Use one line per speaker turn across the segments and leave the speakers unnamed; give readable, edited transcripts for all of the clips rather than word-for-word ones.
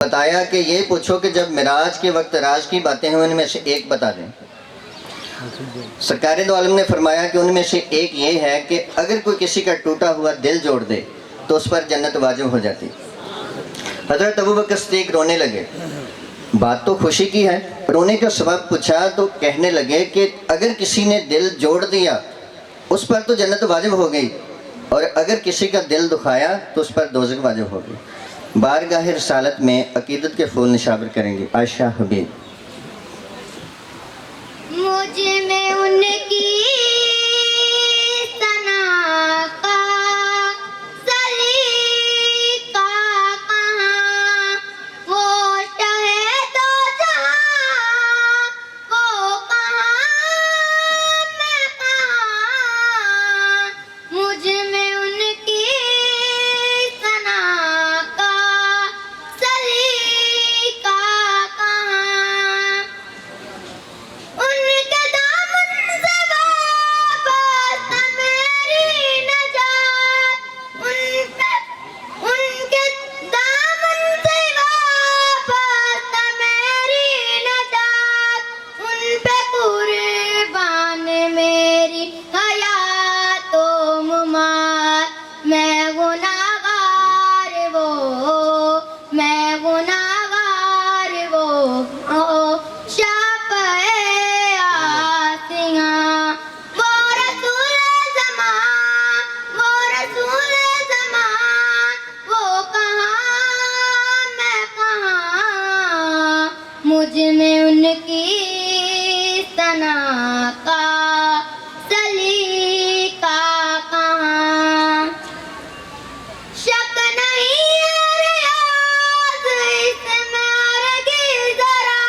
बताया कि ये पूछो कि जब मिराज के वक्त राज की बातें हैं उनमें से एक बता दें। सरकार दो आलम ने फरमाया कि उनमें से एक ये है कि अगर कोई किसी का टूटा हुआ दिल जोड़ दे तो उस पर जन्नत वाजिब हो जाती। हज़रत अबू बकर सिद्दीक़ रोने लगे। बात तो खुशी की है, रोने का सबब पूछा तो कहने लगे कि अगर किसी ने दिल जोड़ दिया उस पर तो जन्नत वाजिब हो गई, और अगर किसी का दिल दुखाया तो उस पर दोज़ख वाजिब हो गई। बारगाह रिसालत में अकीदत के फूल निशावर करेंगे आयशा हबीब।
मुझ में उनकी सना का सलीका कहाँ, वो शहे दो जहाँ, वो कहाँ मैं कहाँ। मुझ में उनकी सना का सलीका कहाँ, उनके दामन से वाबस्ता मेरी नजात, उनके दामन से वाबस्ता मेरी नजात, उन पे कुर्बान मेरी हयात ओ मुमात। मैं गुनाहगार मैं गुनाहगार ओ शाफ़े आसियाँ, वो रसूल ज़मां, वो रसूल ज़मां, वो कहाँ मैं कहाँ। मुझ में उनकी सना का सलीका कहाँ। शक नहीं है रियाज़ इसमें हरगिज़ ज़रा,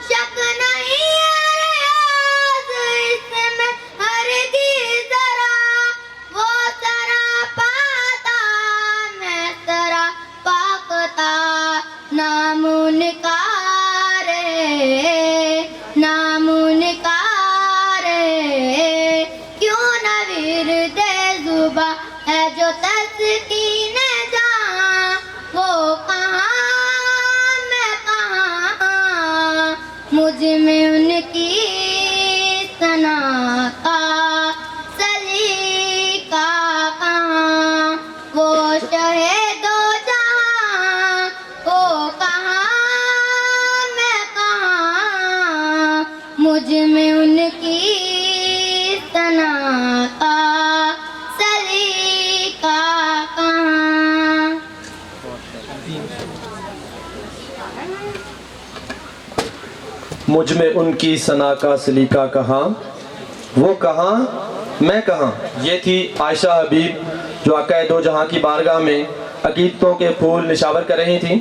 शक नहीं है रियाज़ इसमें हरगिज़ ज़रा। वो सरापा था मैं सरापा था, नाम उनका रे, नाम उनका रे। क्यों न विर्दे ज़ुबां है जो तस्कीने जां, वो कहाँ मैं कहाँ। मुझ में उनकी सना का सलीका कहाँ, वो शहे दो जहाँ, वो कहाँ मैं कहाँ। मुझ में उनकी सना का सलीका कहाँ।
मुझ में उनकी सना का सलीका कहाँ, वो कहाँ मैं कहाँ। ये थी आयशा हबीब जो आका दो जहां की बारगाह में अकीदतों के फूल निशावर कर रही थी।